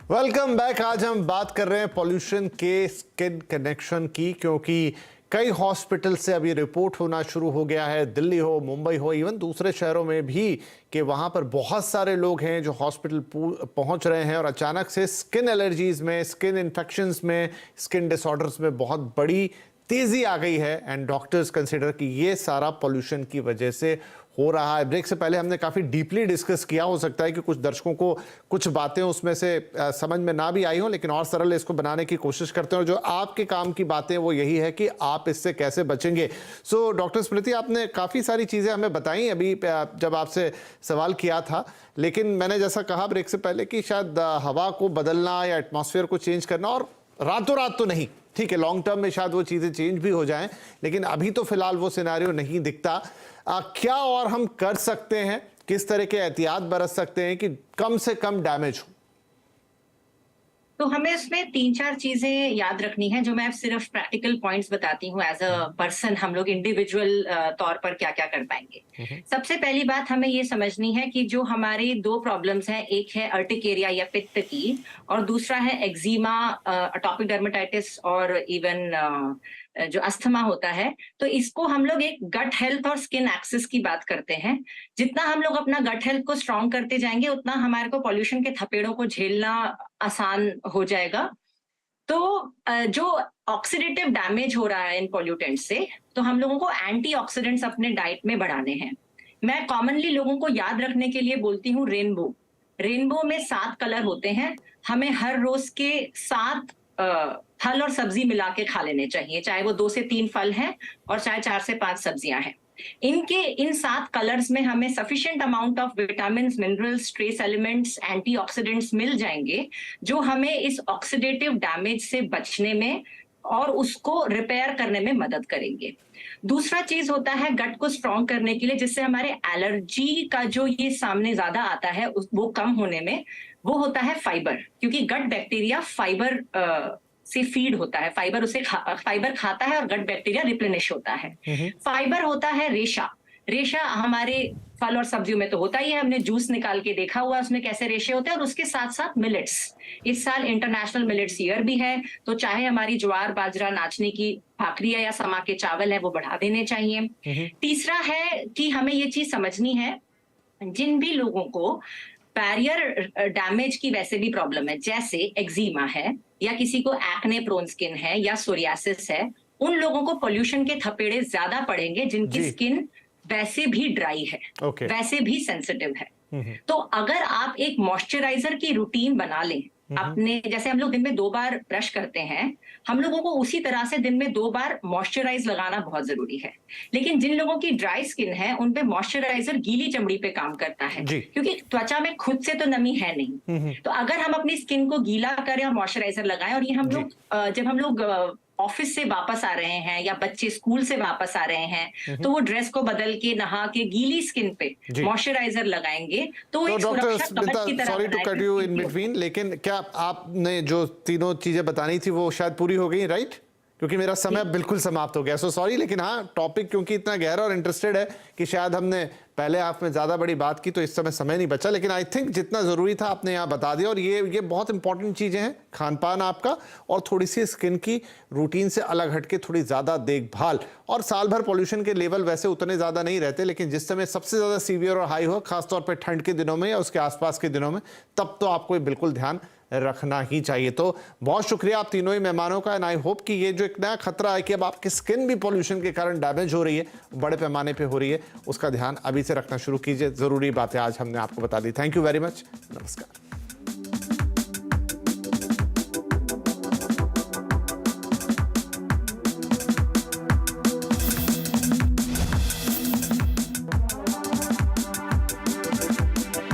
Welcome back. आज हम बात कर रहे हैं पॉल्यूशन के स्किन कनेक्शन की, क्योंकि कई हॉस्पिटल से अभी रिपोर्ट होना शुरू हो गया है, दिल्ली हो, मुंबई हो, इवन दूसरे शहरों में भी, कि वहां पर बहुत सारे लोग हैं जो हॉस्पिटल पहुंच रहे हैं और अचानक से स्किन एलर्जीज में, स्किन इन्फेक्शंस में, स्किन डिसऑर्डर्स में बहुत बड़ी तेजी आ गई है। एंड डॉक्टर्स कंसिडर कि ये सारा पॉल्यूशन की वजह से हो रहा है। ब्रेक से पहले हमने काफ़ी डीपली डिस्कस किया, हो सकता है कि कुछ दर्शकों को कुछ बातें उसमें से समझ में ना भी आई हो, लेकिन और सरल इसको बनाने की कोशिश करते हैं। और जो आपके काम की बातें वो यही है कि आप इससे कैसे बचेंगे। सो डॉक्टर स्मृति, आपने काफ़ी सारी चीज़ें हमें बताई अभी जब आपसे सवाल किया था, लेकिन मैंने जैसा कहा ब्रेक से पहले कि शायद हवा को बदलना या एटमॉस्फेयर को चेंज करना, और रातों रात तो नहीं, ठीक है, लॉन्ग टर्म में शायद वो चीज़ें चेंज भी हो जाएं, लेकिन अभी तो फिलहाल वो सिनेरियो नहीं दिखता। क्या और हम कर सकते हैं, किस तरह के एहतियात बरत सकते हैं कि कम से कम डैमेज हो? तो हमें इसमें 3-4 चीजें याद रखनी है, जो मैं सिर्फ प्रैक्टिकल पॉइंट्स बताती हूँ। एज अ पर्सन हम लोग इंडिविजुअल तौर पर क्या क्या कर पाएंगे। सबसे पहली बात हमें ये समझनी है कि जो हमारी दो प्रॉब्लम्स हैं, एक है अर्टिकेरिया या पित्त की, और दूसरा है एक्जिमा, अटोपिक डर्मेटाइटिस और इवन जो अस्थमा होता है। तो इसको हम लोग एक गट हेल्थ और स्किन एक्सेस की बात करते हैं। जितना हम लोग अपना गट हेल्थ को स्ट्रॉन्ग करते जाएंगे, उतना हमारे को पॉल्यूशन के थपेड़ों को झेलना आसान हो जाएगा। तो जो ऑक्सीडेटिव डैमेज हो रहा है इन पॉल्यूटेंट से, तो हम लोगों को एंटीऑक्सीडेंट्स अपने डाइट में बढ़ाने हैं। मैं कॉमनली लोगों को याद रखने के लिए बोलती हूँ रेनबो। रेनबो में 7 कलर होते हैं। हमें हर रोज के 7 फल और सब्जी मिला के खा लेने चाहिए, चाहे वो 2 से 3 फल हैं और चाहे 4 से 5 सब्जियां हैं। इन 7 कलर्स में हमें sufficient amount of vitamin, minerals, trace elements, antioxidants मिल जाएंगे, जो हमें इस ऑक्सीडेटिव डैमेज से बचने में और उसको रिपेयर करने में मदद करेंगे। दूसरा चीज होता है गट को स्ट्रॉन्ग करने के लिए, जिससे हमारे एलर्जी का जो ये सामने ज्यादा आता है वो कम होने में, वो होता है फाइबर। क्योंकि गट बैक्टीरिया फाइबर से फीड होता है, फाइबर खाता है और गट बैक्टीरिया रिप्लेनिश होता है। फाइबर होता है रेशा। रेशा हमारे फल और सब्जियों में तो होता ही है, हमने जूस निकाल के देखा हुआ उसमें कैसे रेशे होते हैं। और उसके साथ साथ मिलेट्स, इस साल इंटरनेशनल मिलेट्स ईयर भी है, तो चाहे हमारी ज्वार, बाजरा, नाचने की भाकरी या समा के चावल है, वो बढ़ा देने चाहिए। तीसरा है कि हमें ये चीज समझनी है, जिन भी लोगों को बैरियर डैमेज की वैसे भी प्रॉब्लम है, जैसे एक्जिमा है या किसी को एक्ने प्रोन स्किन है या सोरियासिस है, उन लोगों को पोल्यूशन के थपेड़े ज्यादा पड़ेंगे जिनकी स्किन वैसे भी ड्राई है, वैसे भी सेंसिटिव है। तो अगर आप एक मॉइस्चराइजर की रूटीन बना लें अपने, जैसे हम लोग दिन में 2 बार ब्रश करते हैं, हम लोगों को उसी तरह से दिन में 2 बार मॉइस्चराइज लगाना बहुत जरूरी है। लेकिन जिन लोगों की ड्राई स्किन है, उन पे मॉइस्चराइजर गीली चमड़ी पे काम करता है, क्योंकि त्वचा में खुद से तो नमी है नहीं। तो अगर हम अपनी स्किन को गीला करें और मॉइस्चराइजर लगाएं, और ये हम लोग जब हम लोग ऑफिस से वापस आ रहे हैं या बच्चे स्कूल से वापस आ रहे हैं, तो वो ड्रेस को बदल के नहा के गीली स्किन पे मॉइस्चराइजर लगाएंगे, तो एक सुरक्षा कवच की तरह। Sorry to cut you in between, लेकिन क्या आपने जो तीनों चीजें बतानी थी वो शायद पूरी हो गई, राइट? क्योंकि मेरा समय बिल्कुल समाप्त हो गया, सो सॉरी। लेकिन हाँ, टॉपिक क्योंकि इतना गहरा और इंटरेस्टेड है कि शायद हमने पहले हाफ में ज़्यादा बड़ी बात की, तो इस समय नहीं बचा। लेकिन आई थिंक जितना ज़रूरी था आपने यहाँ बता दिया। और ये बहुत इंपॉर्टेंट चीज़ें हैं, खान पान आपका और थोड़ी सी स्किन की रूटीन से अलग हटके थोड़ी ज़्यादा देखभाल। और साल भर पॉल्यूशन के लेवल वैसे उतने ज़्यादा नहीं रहते, लेकिन जिस समय सबसे ज़्यादा सीवियर और हाई हो, खासतौर पर ठंड के दिनों में या उसके आसपास के दिनों में, तब तो आपको बिल्कुल ध्यान रखना ही चाहिए। तो बहुत शुक्रिया आप तीनों ही मेहमानों का। एंड आई होप कि ये जो एक नया खतरा है कि अब आपकी स्किन भी पॉल्यूशन के कारण डैमेज हो रही है, बड़े पैमाने पे हो रही है, उसका ध्यान अभी से रखना शुरू कीजिए। जरूरी बातें आज हमने आपको बता दी। Thank you very much. नमस्कार।